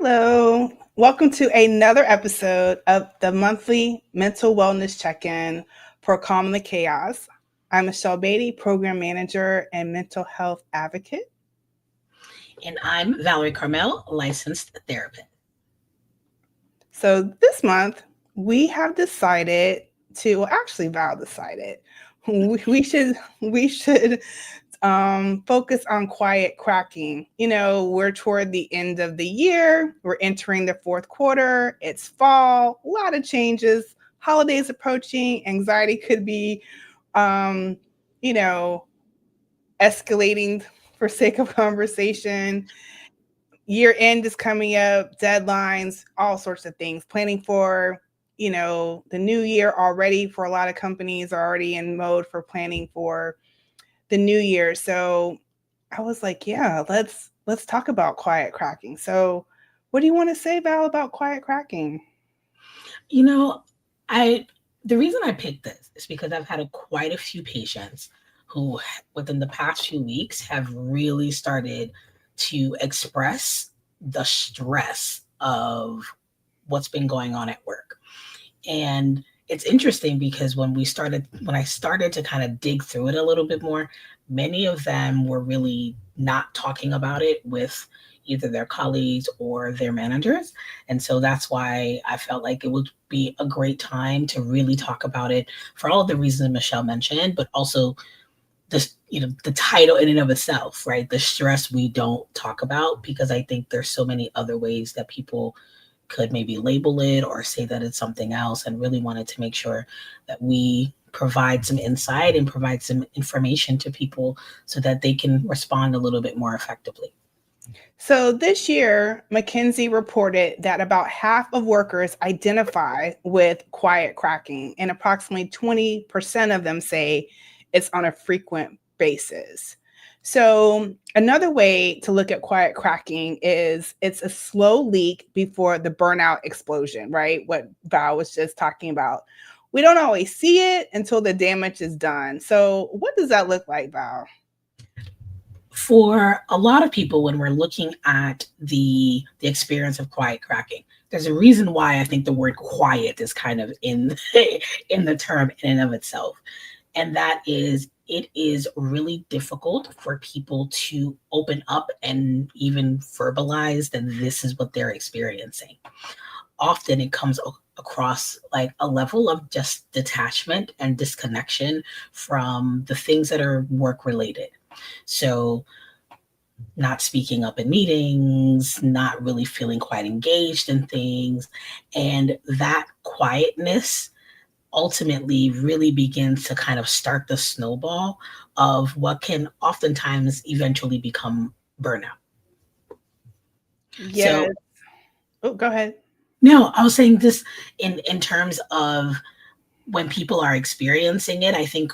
Hello. Welcome to another episode of the monthly mental wellness check-in for Calm the Chaos. I'm Michele Badie, program manager and mental health advocate. And I'm Valerie Carmel, licensed therapist. So this month we have decided Val decided we should focus on quiet cracking. We're toward the end of the year. We're entering the fourth quarter. It's fall. A lot of changes. Holidays approaching. Anxiety could be, um, you know, escalating for sake of conversation. Year end is coming up. Deadlines, all sorts of things. Planning for, the new year already. For a lot of companies are already in mode for planning for the new year. So I was like, yeah, let's talk about quiet cracking. So what do you want to say, Val, about quiet cracking? You know, I the reason I picked this is because I've had quite a few patients who, within the past few weeks, have really started to express the stress of what's been going on at work. And it's interesting because when I started to kind of dig through it a little bit more, many of them were really not talking about it with either their colleagues or their managers. And so that's why I felt like it would be a great time to really talk about it for all of the reasons Michele mentioned, but also the title in and of itself, right? The stress we don't talk about, because I think there's so many other ways that people could maybe label it or say that it's something else, and really wanted to make sure that we provide some insight and provide some information to people so that they can respond a little bit more effectively. So this year, McKinsey reported that about half of workers identify with quiet cracking, and approximately 20% of them say it's on a frequent basis. So another way to look at quiet cracking is it's a slow leak before the burnout explosion, right? What Val was just talking about. We don't always see it until the damage is done. So what does that look like, Val? For a lot of people, when we're looking at the experience of quiet cracking, there's a reason why I think the word quiet is kind of in in the term in and of itself. And that is, it is really difficult for people to open up and even verbalize that this is what they're experiencing. Often it comes across like a level of just detachment and disconnection from the things that are work related. So, not speaking up in meetings, not really feeling quite engaged in things. And that quietness ultimately really begins to kind of start the snowball of what can oftentimes eventually become burnout. Yes. So, Oh, go ahead. no, I was saying this in terms of when people are experiencing it. I think,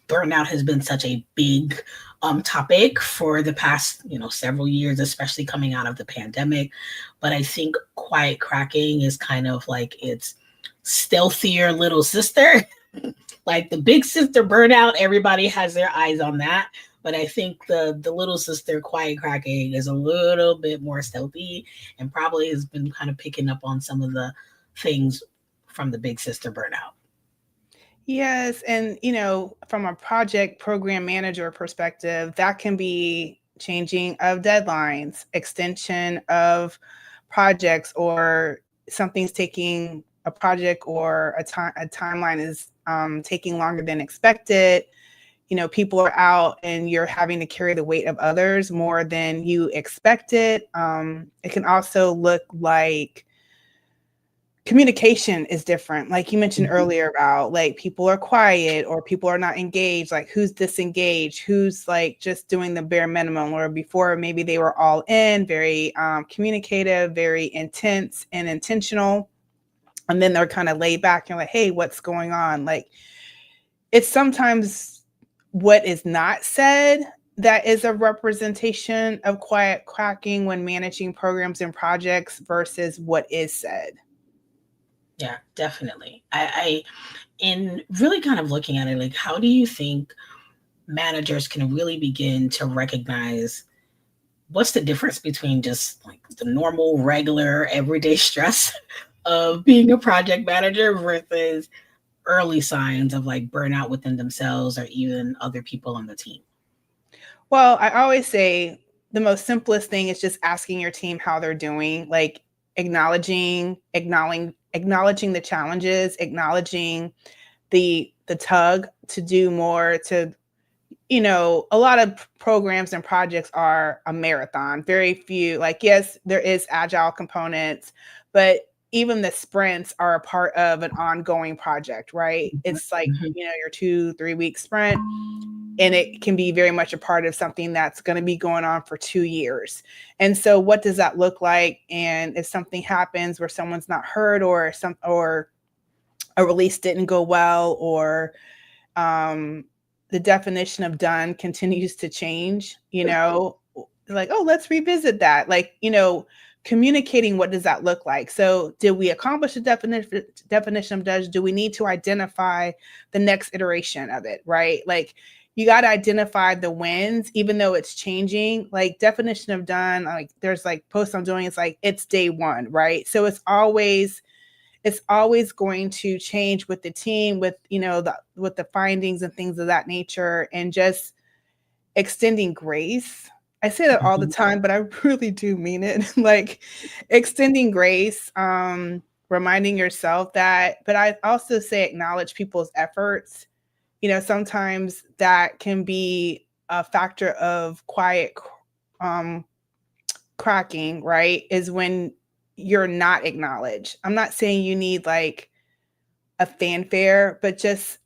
burnout has been such a big topic for the past, several years, especially coming out of the pandemic. But I think quiet cracking is kind of like its stealthier little sister. Like the big sister burnout, everybody has their eyes on that. But I think the little sister quiet cracking is a little bit more stealthy, and probably has been kind of picking up on some of the things from the big sister burnout. Yes, and from a project program manager perspective, that can be changing of deadlines, extension of projects, or something's taking a project or a timeline is taking longer than expected. People are out and you're having to carry the weight of others more than you expected. It can also look like communication is different. Like you mentioned Mhm. earlier about like people are quiet or people are not engaged, like who's disengaged, who's like just doing the bare minimum, or before maybe they were all in, very communicative, very intense and intentional, and then they're kind of laid back and like, hey, what's going on? Like it's sometimes what is not said that is a representation of quiet cracking when managing programs and projects versus what is said. Yeah, definitely. In really kind of looking at it, like, how do you think managers can really begin to recognize what's the difference between just like the normal, regular, everyday stress of being a project manager versus early signs of like burnout within themselves or even other people on the team? Well, I always say the most simplest thing is just asking your team how they're doing, like acknowledging the challenges, acknowledging the tug to do more, to a lot of programs and projects are a marathon. Very few, like, yes, there is agile components, but even the sprints are a part of an ongoing project, right? It's like, Mhm. your 2-3 week sprint, and it can be very much a part of something that's going to be going on for 2 years. And so what does that look like? And if something happens where someone's not heard, or a release didn't go well, or the definition of done continues to change, like, oh, let's revisit that. Like, communicating, what does that look like? So did we accomplish the definition of done? Do we need to identify the next iteration of it, right? Like, you got to identify the wins, even though it's changing. Like, definition of done, like, there's like posts I'm doing, it's like, it's day one, right? So it's always going to change with the team, with with the findings and things of that nature, and just extending grace. I say that all the Mhm. time, but I really do mean it. Like, extending grace, reminding yourself that, but I also say acknowledge people's efforts. Sometimes that can be a factor of quiet um cracking, right? Is when you're not acknowledged. I'm not saying you need like a fanfare, but just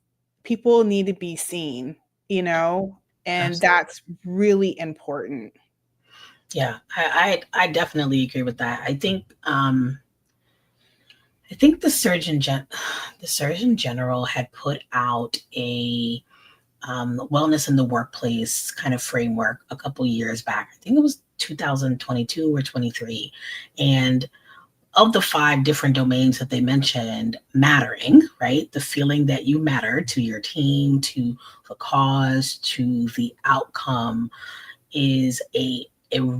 people need to be seen, and Absolutely. that's really important. Yeah, I definitely agree with that. I think the Surgeon General had put out a wellness in the workplace kind of framework a couple years back. I think it was 2022 or 23, and of the 5 different domains that they mentioned, mattering, right? The feeling that you matter to your team, to the cause, to the outcome is a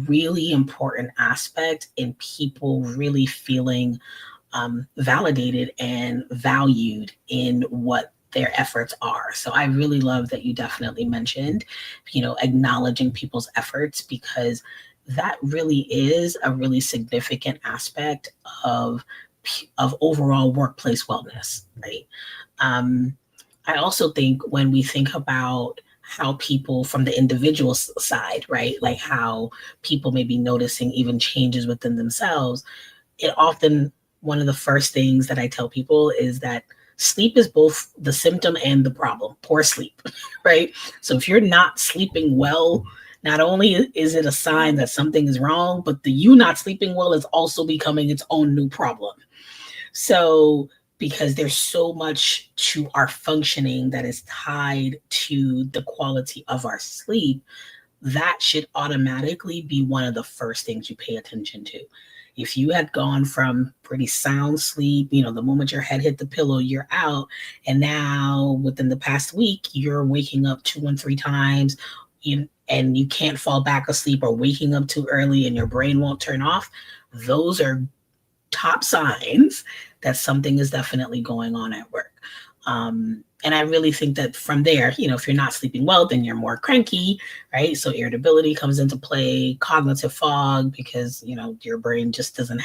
really important aspect in people really feeling validated and valued in what their efforts are. So I really love that you definitely mentioned, acknowledging people's efforts, because that really is a really significant aspect of overall workplace wellness, right? Um, I also think when we think about how people from the individual side, right, like how people may be noticing even changes within themselves, it often, one of the first things that I tell people is that sleep is both the symptom and the problem. Poor sleep, right? So if you're not sleeping well, not only is it a sign that something is wrong, but the you not sleeping well is also becoming its own new problem. So, because there's so much to our functioning that is tied to the quality of our sleep, that should automatically be one of the first things you pay attention to. If you had gone from pretty sound sleep, the moment your head hit the pillow, you're out, and now within the past week, you're waking up 2 and 3 times, and you can't fall back asleep, or waking up too early and your brain won't turn off, those are top signs that something is definitely going on at work. And I really think that from there, if you're not sleeping well, then you're more cranky, right? So irritability comes into play, cognitive fog, because, your brain just didn't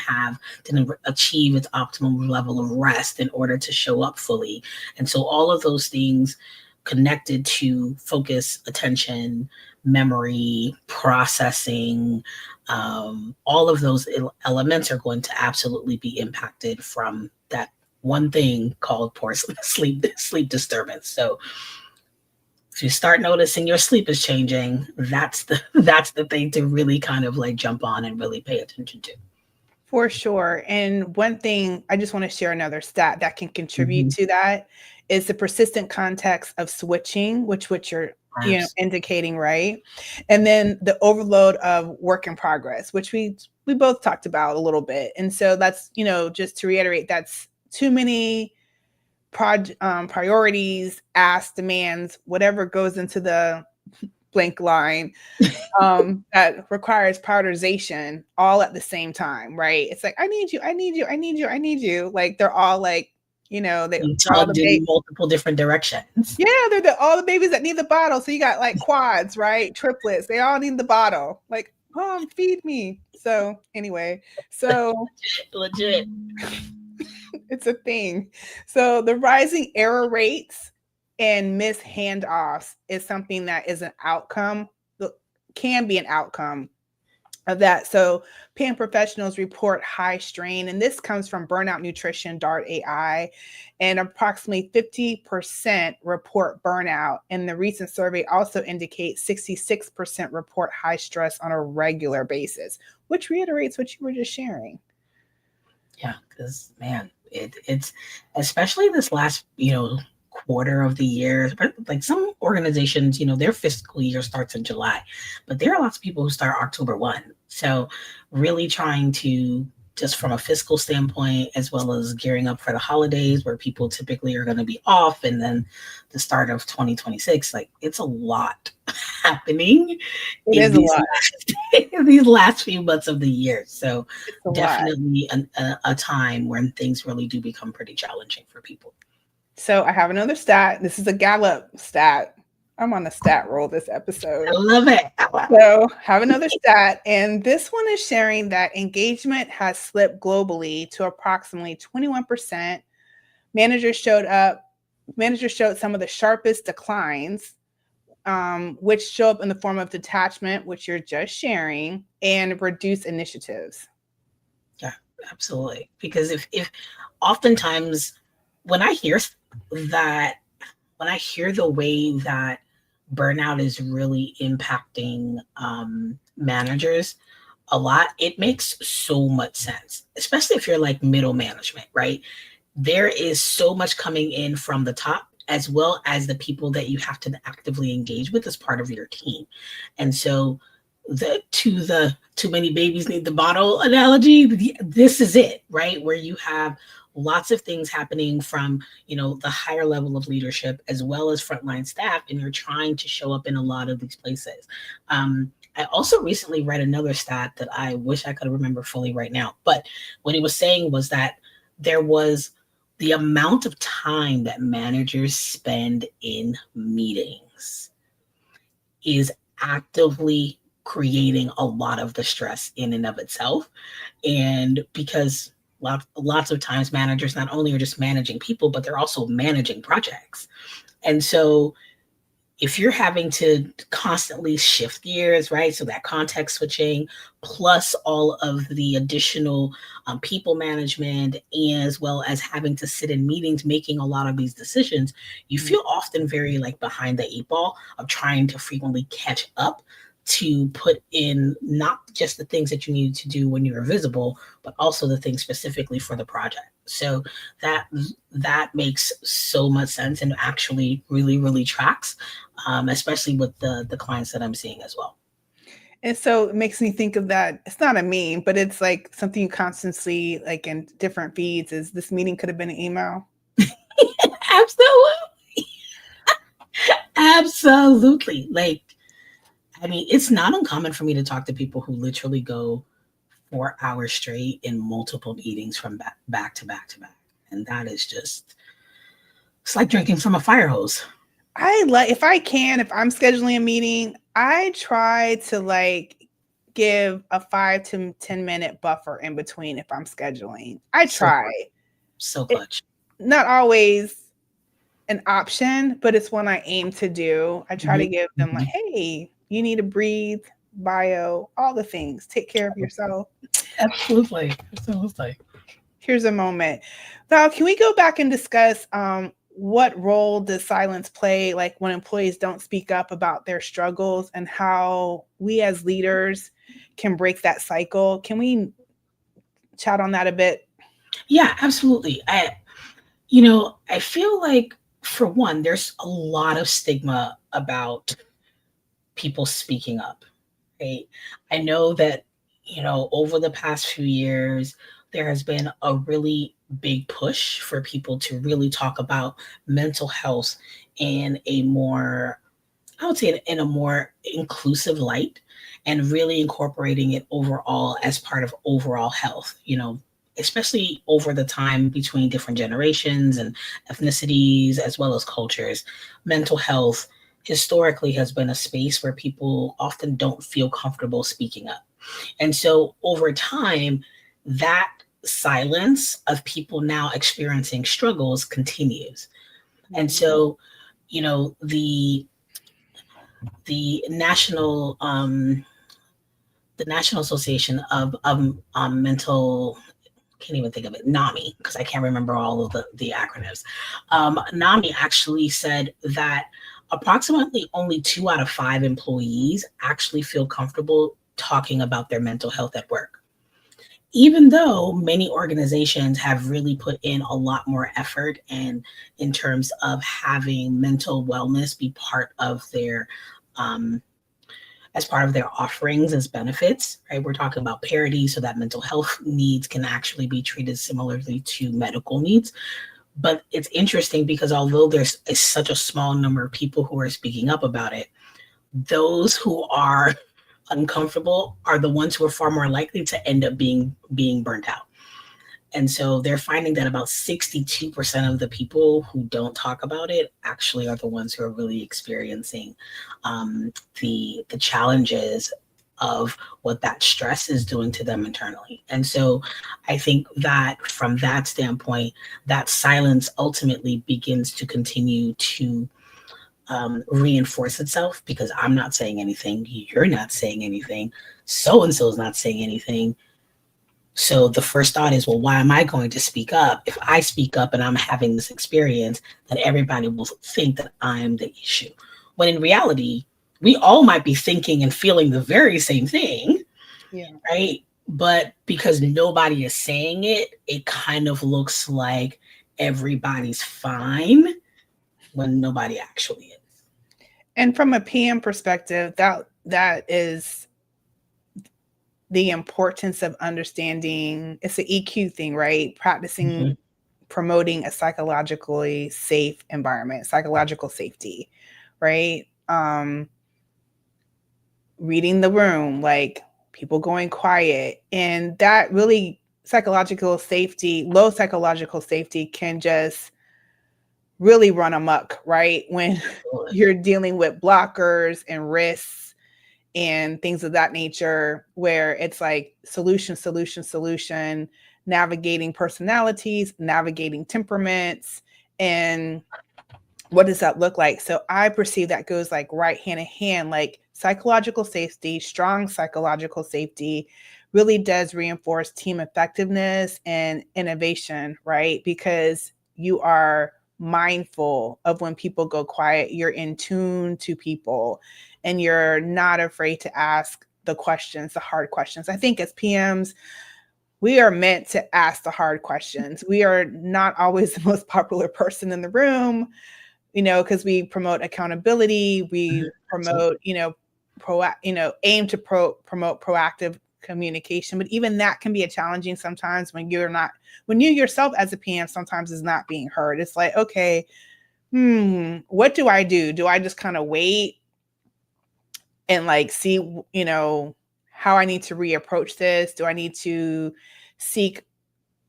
achieve its optimum level of rest in order to show up fully. And so all of those things connected to focus, attention, memory, processing, all of those elements are going to absolutely be impacted from that one thing called poor sleep disturbance. So if you start noticing your sleep is changing, that's the that's the thing to really kind of like jump on and really pay attention to. For sure. And one thing, I just want to share another stat that can contribute Mhm. to that, is the persistent context of switching, which you're Abs- indicating, right? And then the overload of work in progress, which we both talked about a little bit. And so that's, just to reiterate, that's too many priorities, asks, demands, whatever goes into blank line that requires prioritization all at the same time, right? It's like, I need you, I need you, I need you, I need you. Like they're all like, they're all tugged in multiple different directions. yeah, they're all the babies that need the bottle. So you got like quads, right? Triplets. They all need the bottle. Like, feed me. So anyway, so Legit. it's a thing. So the rising error rates and missed handoffs is something that is an outcome, can be an outcome of that. So PAM professionals report high strain, and this comes from Burnout Nutrition Dart AI, and approximately 50% report burnout. And the recent survey also indicates 66% report high stress on a regular basis, which reiterates what you were just sharing. Yeah, because man, it's especially this last, quarter of the year. Like some organizations, their fiscal year starts in July, but there are lots of people who start October 1. So really trying to, just from a fiscal standpoint, as well as gearing up for the holidays where people typically are going to be off, and then the start of 2026, like it's a lot happening in these last few months of the year. So definitely a time when things really do become pretty challenging for people. So I have another stat. This is a Gallup stat. I'm on a stat roll this episode. I love it. So have another stat. And this one is sharing that engagement has slipped globally to approximately 21%. Managers showed some of the sharpest declines, which show up in the form of detachment, which you're just sharing, and reduced initiatives. Yeah, absolutely. Because if oftentimes when I hear the way that burnout is really impacting managers a lot, it makes so much sense, especially if you're like middle management, right? There is so much coming in from the top, as well as the people that you have to actively engage with as part of your team. And so too many babies need the bottle analogy, this is it, right? Where you have lots of things happening from, the higher level of leadership as well as frontline staff, and you're trying to show up in a lot of these places. I also recently read another stat that I wish I could remember fully right now, but what he was saying was that there was the amount of time that managers spend in meetings is actively creating a lot of the stress in and of itself. And because lots of times managers not only are just managing people, but they're also managing projects. And so if you're having to constantly shift gears, right? So that context switching, plus all of the additional people management, as well as having to sit in meetings, making a lot of these decisions, you feel often very like behind the eight ball of trying to frequently catch up to put in not just the things that you need to do when you're visible, but also the things specifically for the project. So that makes so much sense and actually really, really tracks, especially with the clients that I'm seeing as well. And so it makes me think of that. It's not a meme, but it's like something you constantly like in different feeds is this meeting could have been an email. Absolutely. Absolutely. Like, I mean, it's not uncommon for me to talk to people who literally go 4 hours straight in multiple meetings from back to back to back. And that is just, it's like drinking from a fire hose. If I'm scheduling a meeting, I try to like give a 5 to 10 minute buffer in between if I'm scheduling. I try. So clutch. Not always an option, but it's one I aim to do. I try to give them like, hey, you need to breathe, bio, all the things. Take care of yourself. Absolutely. Here's a moment. Val, can we go back and discuss what role does silence play, like when employees don't speak up about their struggles, and how we as leaders can break that cycle? Can we chat on that a bit? Yeah, absolutely. I feel like, for one, there's a lot of stigma about people speaking up, right? I know that, over the past few years, there has been a really big push for people to really talk about mental health in a more I would say in a more inclusive light, and really incorporating it overall as part of overall health, especially over the time between different generations and ethnicities as well as cultures. Mental health historically has been a space where people often don't feel comfortable speaking up. And so over time, that silence of people now experiencing struggles continues. And so, you know, the National Association of Mental, can't even think of it, NAMI, because I can't remember all of the acronyms. NAMI actually said that approximately only 2 out of 5 employees actually feel comfortable talking about their mental health at work. Even though many organizations have really put in a lot more effort and in terms of having mental wellness be part of their as part of their offerings as benefits, right? We're talking about parity so that mental health needs can actually be treated similarly to medical needs. But it's interesting because although there's such a small number of people who are speaking up about it, those who are uncomfortable are the ones who are far more likely to end up being burnt out. And so they're finding that about 62% of the people who don't talk about it actually are the ones who are really experiencing the challenges of what that stress is doing to them internally. And so I think that from that standpoint, that silence ultimately begins to continue to reinforce itself, because I'm not saying anything, you're not saying anything, so-and-so is not saying anything. So the first thought is, well, why am I going to speak up? If I speak up and I'm having this experience, then everybody will think that I'm the issue. When in reality, we all might be thinking and feeling the very same thing, right? But because nobody is saying it, it kind of looks like everybody's fine when nobody actually is. And from a PM perspective, that is the importance of understanding. It's the EQ thing, right? Practicing promoting a psychologically safe environment, psychological safety, right? Reading the room, like people going quiet, and that really psychological safety, low psychological safety can just really run amok, right? When you're dealing with blockers and risks and things of that nature, where it's like solution, navigating personalities, navigating temperaments, and what does that look like? So I perceive that goes like right hand in hand, like psychological safety, strong psychological safety really does reinforce team effectiveness and innovation, right? Because you are mindful of when people go quiet, you're in tune to people, and you're not afraid to ask the questions, the hard questions. I think as PMs, we are meant to ask the hard questions. We are not always the most popular person in the room, because we promote accountability, we promote, aim to promote proactive communication. But even that can be a challenging sometimes when you yourself as a PM sometimes is not being heard. It's like, okay, what do I do? Do I just kind of wait and like see, how I need to reapproach this? Do I need to seek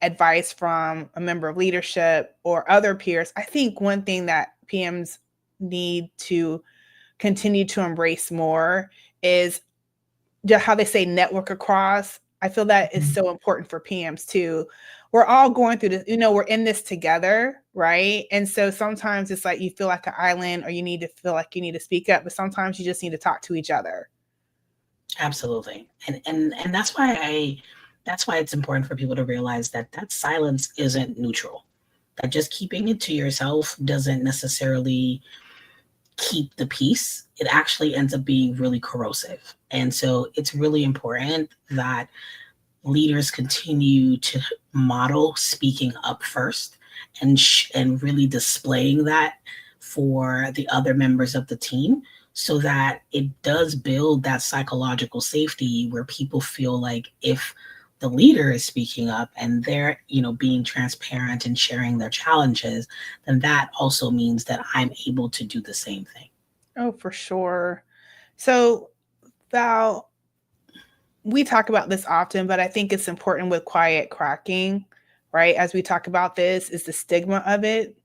advice from a member of leadership or other peers? I think one thing that PMs need to continue to embrace more is just how they say network across. I feel that is so important for PMs too. We're all going through this, we're in this together, right? And so sometimes it's like you feel like an island, or you need to feel like you need to speak up, but sometimes you just need to talk to each other. Absolutely. And that's why it's important for people to realize that silence isn't neutral. That just keeping it to yourself doesn't necessarily keep the peace. It actually ends up being really corrosive. And so it's really important that leaders continue to model speaking up first, and really displaying that for the other members of the team, so that it does build that psychological safety where people feel like if the leader is speaking up and they're, being transparent and sharing their challenges, then that also means that I'm able to do the same thing. Oh, for sure. So, Val, we talk about this often, but I think it's important with quiet cracking, right? As we talk about this, is the stigma of it.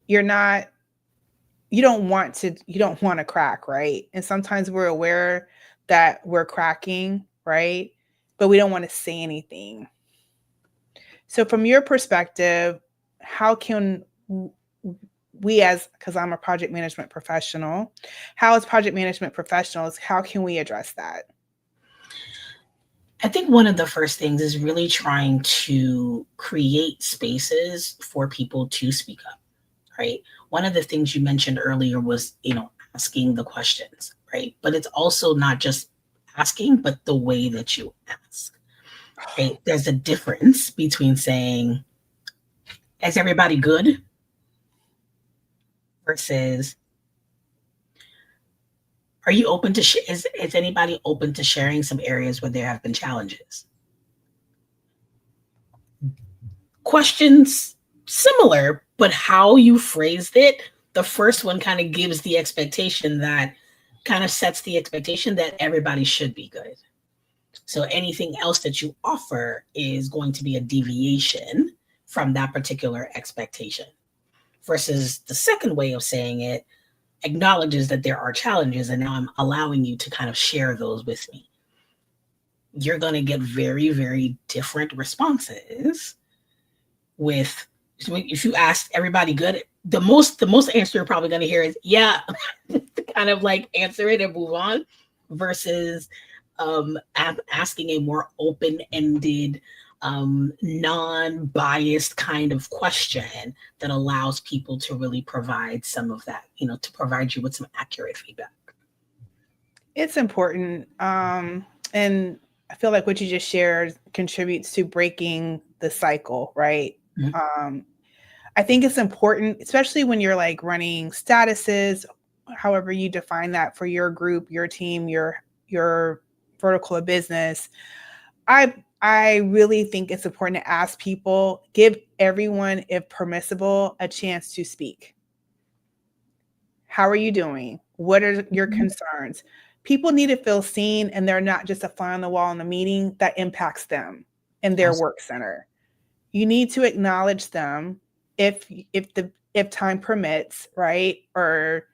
You're not, you don't want to crack, right? And sometimes we're aware that we're cracking, right? But we don't want to say anything. So, from your perspective, how can we, as, because I'm a project management professional, how as project management professionals, how can we address that? I think one of the first things is really trying to create spaces for people to speak up, right? One of the things you mentioned earlier was, asking the questions, right? But it's also not just asking, but the way that you ask, right? There's a difference between saying, is everybody good? Versus, are you open to, is anybody open to sharing some areas where there have been challenges? Questions similar, but how you phrased it, the first one kind of gives the expectation that kind of sets the expectation that everybody should be good. So anything else that you offer is going to be a deviation from that particular expectation. Versus the second way of saying it acknowledges that there are challenges, and now I'm allowing you to kind of share those with me. You're going to get very, very different responses with, if you ask everybody good, the most answer you're probably going to hear is yeah, kind of like answer it and move on, versus asking a more open-ended, non-biased kind of question that allows people to really provide some of that, to provide you with some accurate feedback. It's important. And I feel like what you just shared contributes to breaking the cycle, right? Mm-hmm. I think it's important, especially when you're like running statuses, however you define that for your group, your team, your vertical of business. I really think it's important to ask people, give everyone, if permissible, a chance to speak. How are you doing? What are your concerns? People need to feel seen, and they're not just a fly on the wall in a meeting that impacts them and their work center. You need to acknowledge them if time permits, right? Or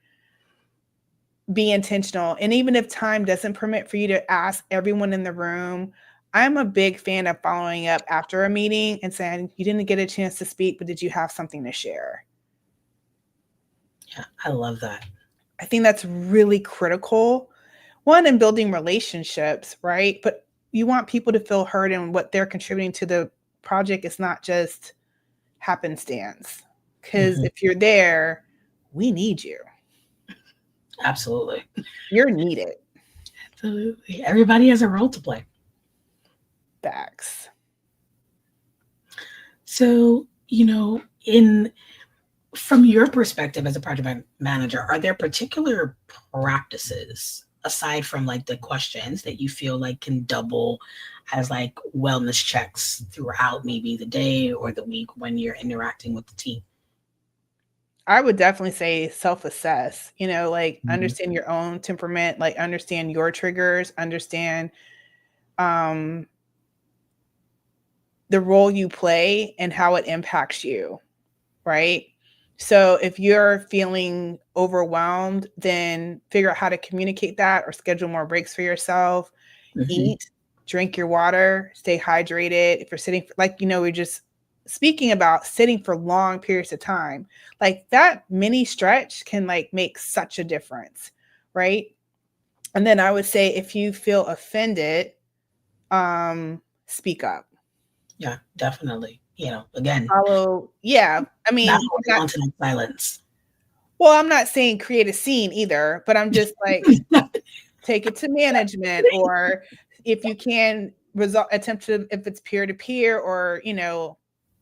be intentional. And even if time doesn't permit for you to ask everyone in the room, I'm a big fan of following up after a meeting and saying, you didn't get a chance to speak, but did you have something to share? Yeah, I love that. I think that's really critical. One, in building relationships, right? But you want people to feel heard, and what they're contributing to the project is not just happenstance. Because if you're there, we need you. Absolutely. You're needed. Absolutely. Everybody has a role to play. Facts. So, from your perspective as a project manager, are there particular practices aside from like the questions that you feel like can double as like wellness checks throughout maybe the day or the week when you're interacting with the team? I would definitely say self-assess, understand your own temperament, like understand your triggers, understand the role you play and how it impacts you, right? So if you're feeling overwhelmed, then figure out how to communicate that or schedule more breaks for yourself. Eat, drink your water, stay hydrated. If you're sitting, we're just speaking about sitting for long periods of time, like that mini stretch can like make such a difference, right? And then I would say if you feel offended, speak up. Yeah, definitely. Again, yeah. I mean, not holding on to that silence. well, I'm not saying create a scene either, but I'm just like, take it to management, or if you can attempt to, if it's peer to peer or,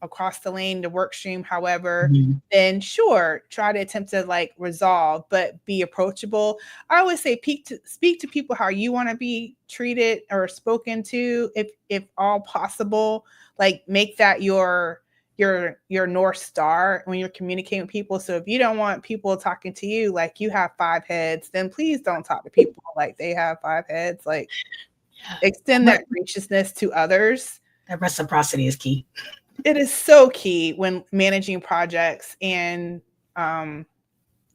across the lane, the work stream, however, then sure, try to attempt to like resolve, but be approachable. I always say speak to people how you want to be treated or spoken to, if all possible. Like make that your your North Star when you're communicating with people. So if you don't want people talking to you like you have 5 heads, then please don't talk to people like they have 5 heads. Like, extend that graciousness to others. That reciprocity is key. It is so key when managing projects, and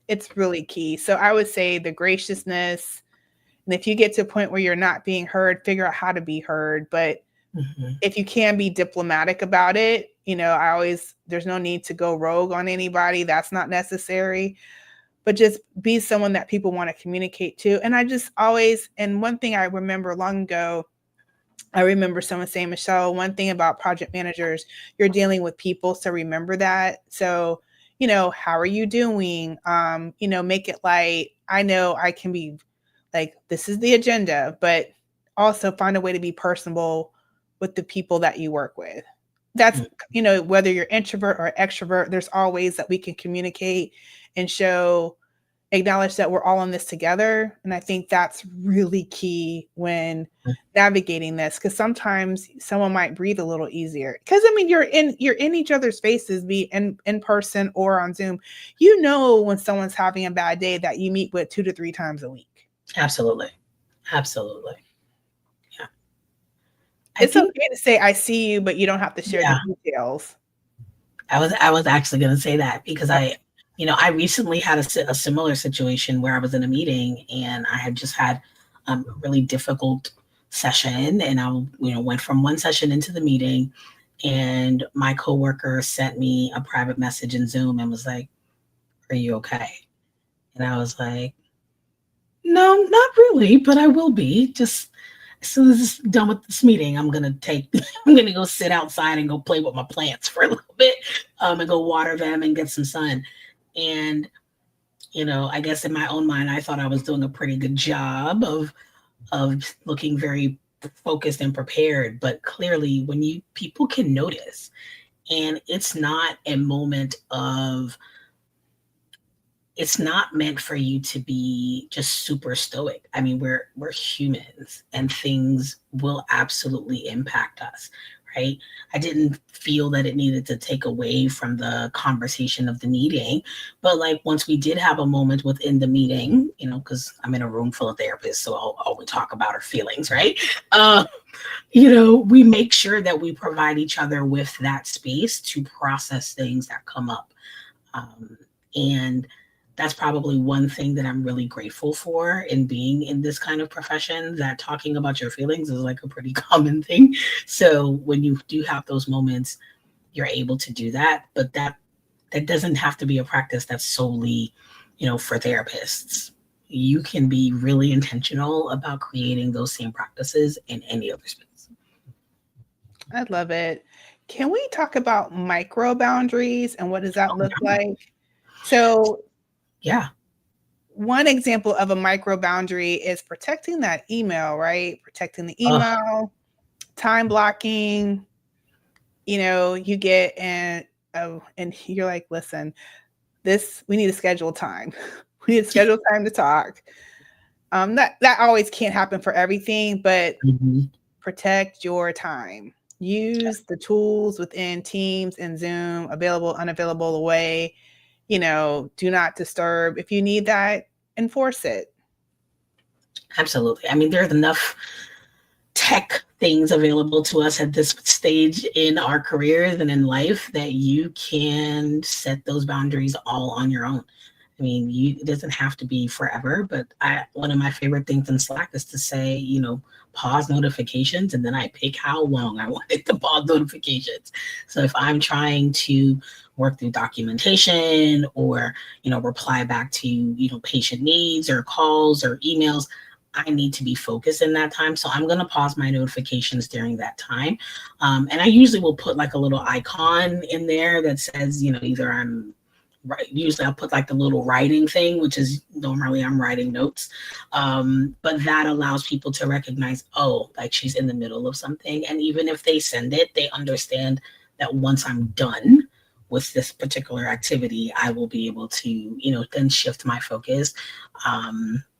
it's really key. So I would say the graciousness, and if you get to a point where you're not being heard, figure out how to be heard. But if you can be diplomatic about it, there's no need to go rogue on anybody. That's not necessary. But just be someone that people want to communicate to. And I just always, and one thing I remember long ago, I remember someone saying, Michelle, one thing about project managers, you're dealing with people. So remember that. So, how are you doing? Make it light. I know I can be like, this is the agenda, but also find a way to be personable with the people that you work with. That's, whether you're introvert or extrovert, there's always that we can communicate and acknowledge that we're all in this together. And I think that's really key when navigating this, because sometimes someone might breathe a little easier. Because you're in each other's faces, be in person or on Zoom. When someone's having a bad day that you meet with 2 to 3 times a week. Absolutely. Yeah. It's okay to say I see you, but you don't have to share the details. I was actually going to say that because I recently had a similar situation where I was in a meeting and I had just had a really difficult session, and I went from one session into the meeting, and my coworker sent me a private message in Zoom and was like, "Are you okay?" And I was like, "No, not really, but I will be. Just as soon as it's done with this meeting, I'm gonna go sit outside and go play with my plants for a little bit, and go water them and get some sun." And, I guess in my own mind, I thought I was doing a pretty good job of looking very focused and prepared. But clearly, when people can notice, and it's not a moment it's not meant for you to be just super stoic. We're humans, and things will absolutely impact us. Right? I didn't feel that it needed to take away from the conversation of the meeting, but once we did have a moment within the meeting, because I'm in a room full of therapists, so all we talk about are feelings, right? We make sure that we provide each other with that space to process things that come up. And that's probably one thing that I'm really grateful for in being in this kind of profession, that talking about your feelings is a pretty common thing. So when you do have those moments, you're able to do that. But that doesn't have to be a practice that's solely, for therapists. You can be really intentional about creating those same practices in any other space. I love it. Can we talk about micro boundaries and what does that look like? So, yeah. One example of a micro boundary is protecting that email, right? Protecting the email, time blocking. You get and you're like, listen, we need to schedule time. We need to schedule time to talk. That always can't happen for everything, but protect your time. Use the tools within Teams and Zoom, available, unavailable, away. Do not disturb. If you need that, enforce it. Absolutely. There's enough tech things available to us at this stage in our careers and in life that you can set those boundaries all on your own. It doesn't have to be forever, but one of my favorite things in Slack is to say, pause notifications, and then I pick how long I want it to pause notifications. So if I'm trying to work through documentation or, reply back to, patient needs or calls or emails, I need to be focused in that time. So I'm going to pause my notifications during that time. And I usually will put a little icon in there that says, either I'm right. Usually I'll put the little writing thing, which is normally I'm writing notes. But that allows people to recognize, she's in the middle of something. And even if they send it, they understand that once I'm done with this particular activity, I will be able to, then shift my focus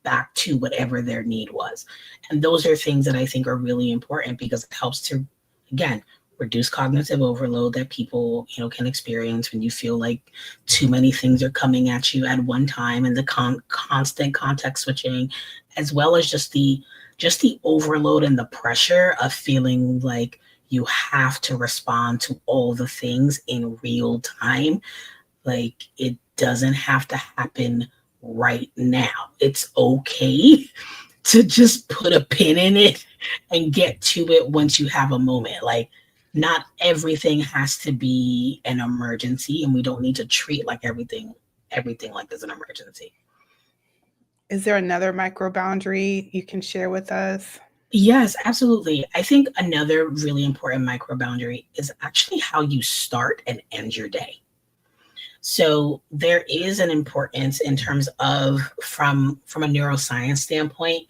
back to whatever their need was. And those are things that I think are really important because it helps to, again, reduce cognitive overload that people, can experience when you feel like too many things are coming at you at one time, and the constant context switching, as well as just the overload and the pressure of feeling like you have to respond to all the things in real time. Like, it doesn't have to happen right now. It's okay to just put a pin in it and get to it once you have a moment. Like, not everything has to be an emergency, and we don't need to treat like everything like is an emergency. Is there another micro boundary you can share with us? Yes, absolutely. I think another really important micro boundary is actually how you start and end your day. So there is an importance in terms of, from a neuroscience standpoint,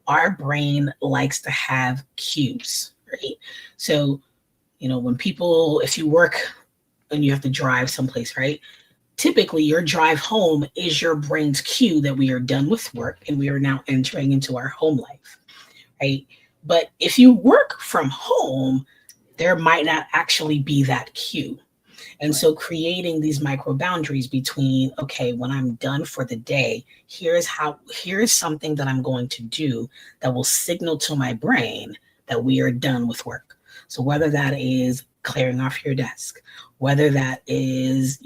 our brain likes to have cues, right? So, if you work and you have to drive someplace, right? Typically your drive home is your brain's cue that we are done with work and we are now entering into our home life, right? But if you work from home, there might not actually be that cue. And so creating these micro boundaries between, okay, when I'm done for the day, here is something that I'm going to do that will signal to my brain that we are done with work. So whether that is clearing off your desk, whether that is,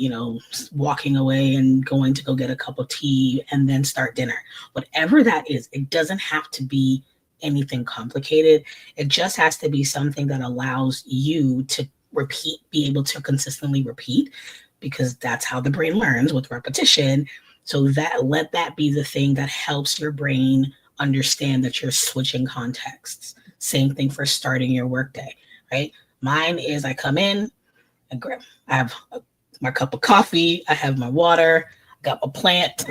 walking away and going to go get a cup of tea and then start dinner, whatever that is, it doesn't have to be anything complicated. It just has to be something that allows you to be able to consistently repeat, because that's how the brain learns, with repetition. So let that be the thing that helps your brain understand that you're switching contexts. Same thing for starting your workday, right? Mine is, I come in, I have my cup of coffee, I have my water, I got my plant.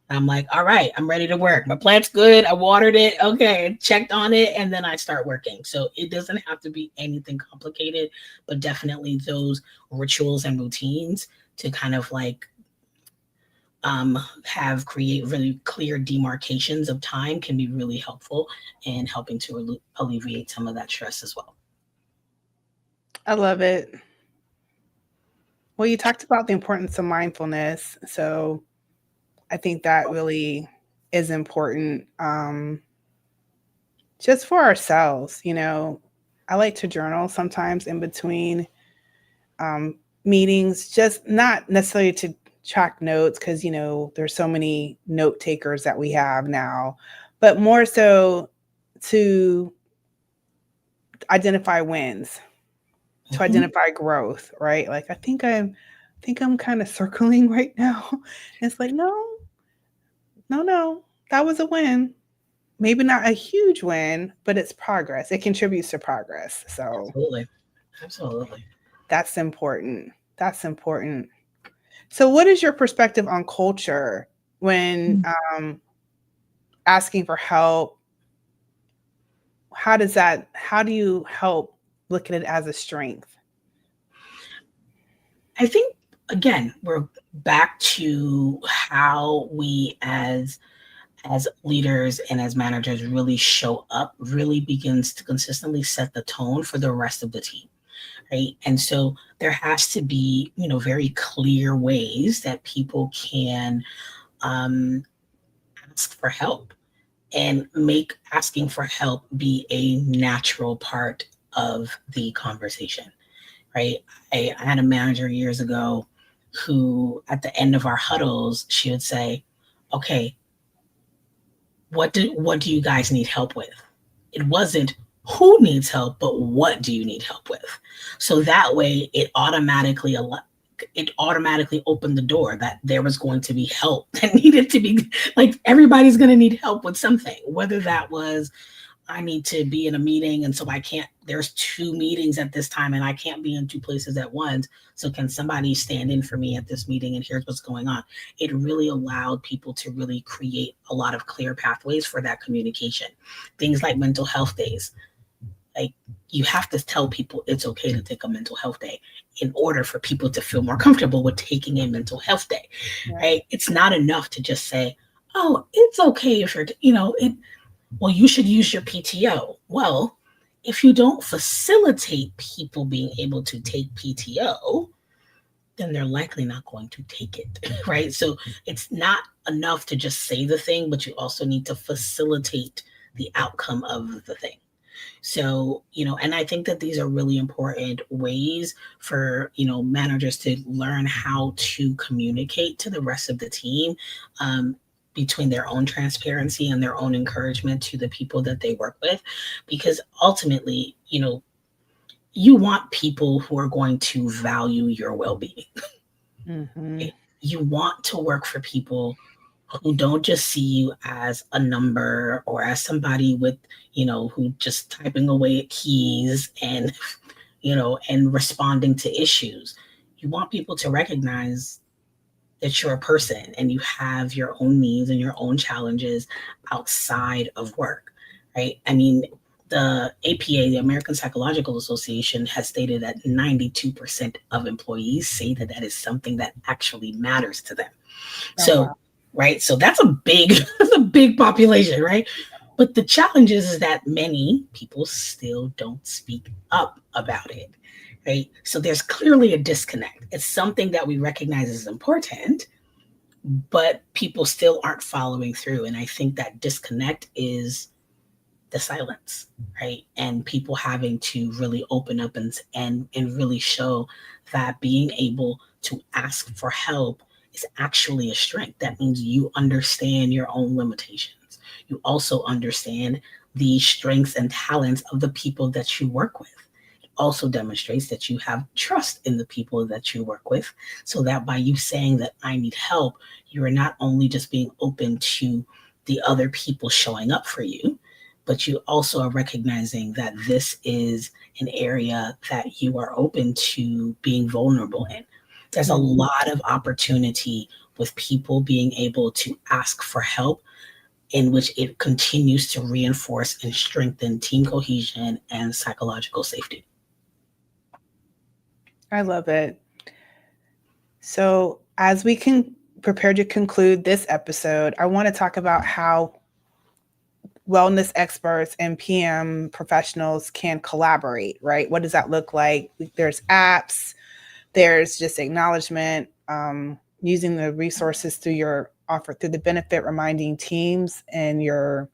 I'm like, all right, I'm ready to work. My plant's good. I watered it. Okay, checked on it. And then I start working. So it doesn't have to be anything complicated, but definitely those rituals and routines to kind of like create really clear demarcations of time can be really helpful in helping to alleviate some of that stress as well. I love it. Well, you talked about the importance of mindfulness. So I think that really is important, just for ourselves. I like to journal sometimes in between meetings, just not necessarily to track notes, because, there's so many note takers that we have now, but more so to identify wins, to identify growth, right? Like, I think I'm kind of circling right now. It's like, no, that was a win. Maybe not a huge win, but it's progress. It contributes to progress. So Absolutely. That's important. So what is your perspective on culture when asking for help? How do you help look at it as a strength? I think, again, we're back to how we as leaders and as managers really show up, really begins to consistently set the tone for the rest of the team, right? And so there has to be, very clear ways that people can ask for help, and make asking for help be a natural part of the conversation, right? I had a manager years ago who, at the end of our huddles, she would say, okay, what do you guys need help with? It wasn't who needs help, but what do you need help with? So that way it automatically opened the door that there was going to be help that needed to be, like, everybody's going to need help with something, whether that was, I need to be in a meeting, and so there's 2 meetings at this time and I can't be in 2 places at once. So can somebody stand in for me at this meeting, and here's what's going on. It really allowed people to really create a lot of clear pathways for that communication. Things like mental health days. Like, you have to tell people it's okay to take a mental health day in order for people to feel more comfortable with taking a mental health day, right? It's not enough to just say, oh, it's okay if you're, well, you should use your PTO. Well, if you don't facilitate people being able to take PTO, then they're likely not going to take it, right? So it's not enough to just say the thing, but you also need to facilitate the outcome of the thing. So, and I think that these are really important ways for, managers to learn how to communicate to the rest of the team, between their own transparency and their own encouragement to the people that they work with. Because ultimately, you want people who are going to value your well-being. Mm-hmm. You want to work for people who don't just see you as a number or as somebody with, who just typing away at keys and, and responding to issues. You want people to recognize that you're a person and you have your own needs and your own challenges outside of work, right? I mean, the APA, the American Psychological Association, has stated that 92% of employees say that that is something that actually matters to them. Oh, So, wow. right, so that's a big population, right? But the challenge is that many people still don't speak up about it, right? So there's clearly a disconnect. It's something that we recognize as important, but people still aren't following through. And I think that disconnect is the silence, right? And people having to really open up and really show that being able to ask for help is actually a strength. That means you understand your own limitations. You also understand the strengths and talents of the people that you work with. It also demonstrates that you have trust in the people that you work with, so that by you saying that I need help, you are not only just being open to the other people showing up for you, but you also are recognizing that this is an area that you are open to being vulnerable in. There's a lot of opportunity with people being able to ask for help, in which it continues to reinforce and strengthen team cohesion and psychological safety. I love it. So, as we can prepare to conclude this episode, I want to talk about how wellness experts and PM professionals can collaborate, right? What does that look like? There's apps, there's just acknowledgement, using the resources through your offer, through the benefit, reminding teams and your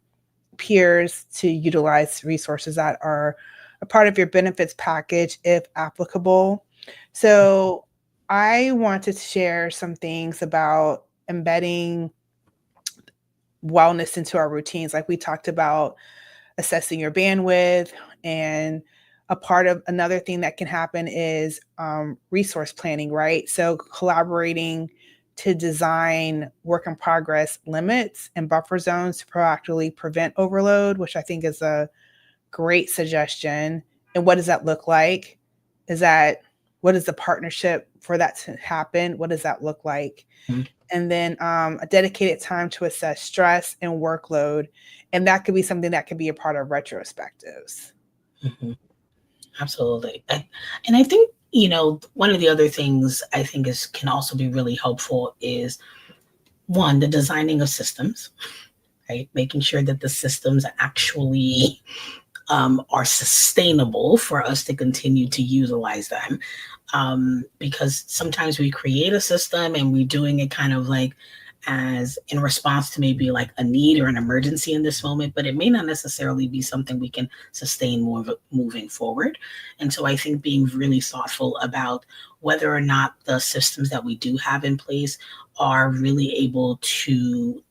peers to utilize resources that are a part of your benefits package if applicable. So I want to share some things about embedding wellness into our routines. Like we talked about assessing your bandwidth, and a part of another thing that can happen is resource planning, right? So collaborating to design work in progress limits and buffer zones to proactively prevent overload, which I think is a great suggestion. And what does that look like? What is the partnership for that to happen? What does that look like? Mm-hmm. And then a dedicated time to assess stress and workload. And that could be something that could be a part of retrospectives. Mm-hmm. Absolutely. And I think, one of the other things I think can also be really helpful is, one, the designing of systems, right? Making sure that the systems actually are sustainable for us to continue to utilize them. Because sometimes we create a system and we're doing it kind of like as in response to maybe like a need or an emergency in this moment, but it may not necessarily be something we can sustain moving forward. And so I think being really thoughtful about whether or not the systems that we do have in place are really able to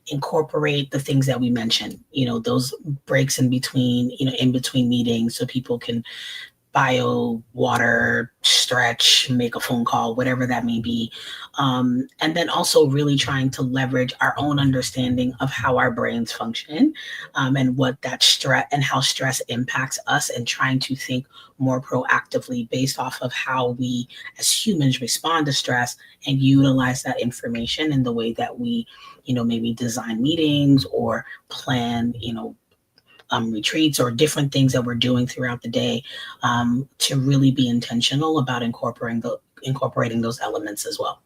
incorporate the things that we mentioned, those breaks in between, in between meetings, so people can bio, water, stretch, make a phone call, whatever that may be. And then also really trying to leverage our own understanding of how our brains function, and what that stress and how stress impacts us, and trying to think more proactively based off of how we as humans respond to stress, and utilize that information in the way that we, maybe design meetings or plan, retreats or different things that we're doing throughout the day, to really be intentional about incorporating those elements as well.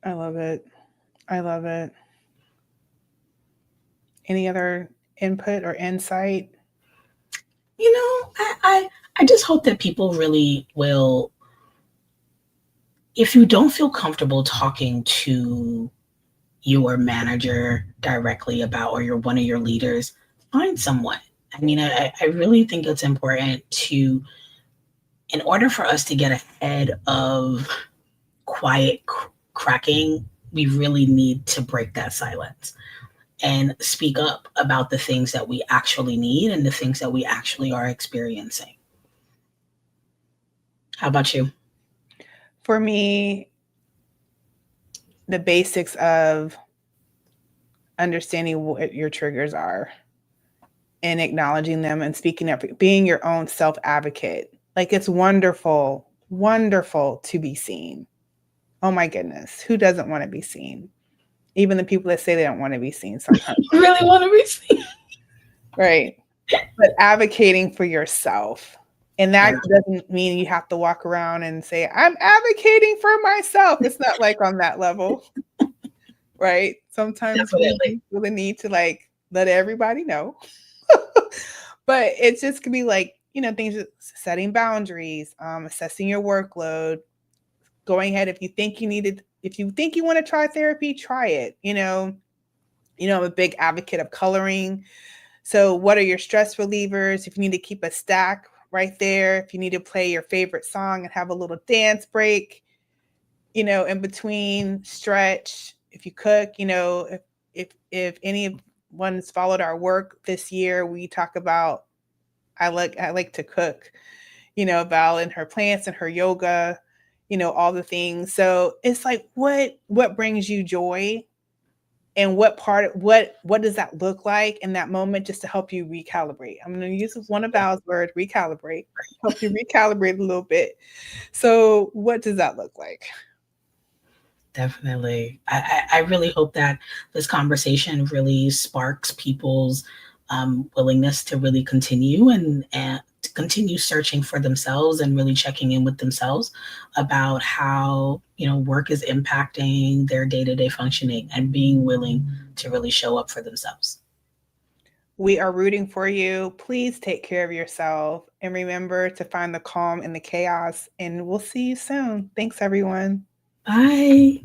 I love it. I love it. Any other input or insight? You know, I just hope that people really will, if you don't feel comfortable talking to your manager directly about, or one of your leaders, find someone. I mean, I really think it's important to, in order for us to get ahead of quiet cracking, we really need to break that silence and speak up about the things that we actually need and the things that we actually are experiencing. How about you? For me, the basics of understanding what your triggers are and acknowledging them and speaking up, being your own self advocate. Like, it's wonderful, wonderful to be seen. Oh my goodness, who doesn't want to be seen? Even the people that say they don't want to be seen sometimes. Really want to be seen. Right. But advocating for yourself. And that doesn't mean you have to walk around and say, I'm advocating for myself. It's not like on that level. Right. Sometimes we really need to like let everybody know. But it just could be like, you know, things, setting boundaries, assessing your workload, going ahead. If you think you want to try therapy, try it. You know, I'm a big advocate of coloring. So what are your stress relievers? If you need to keep a stack right there, if you need to play your favorite song and have a little dance break, you know, in between, stretch. If you cook, you know, if anyone's followed our work this year, we talk about, I like to cook, you know, Val and her plants and her yoga, you know, all the things. So it's like, what brings you joy? And what does that look like in that moment, just to help you recalibrate? I'm going to use one of Val's words, recalibrate, help you recalibrate a little bit. So what does that look like? Definitely. I really hope that this conversation really sparks people's willingness to really continue and to continue searching for themselves and really checking in with themselves about how, you know, work is impacting their day-to-day functioning and being willing to really show up for themselves. We are rooting for you. Please take care of yourself and remember to find the calm in the chaos, and we'll see you soon. Thanks, everyone. Bye.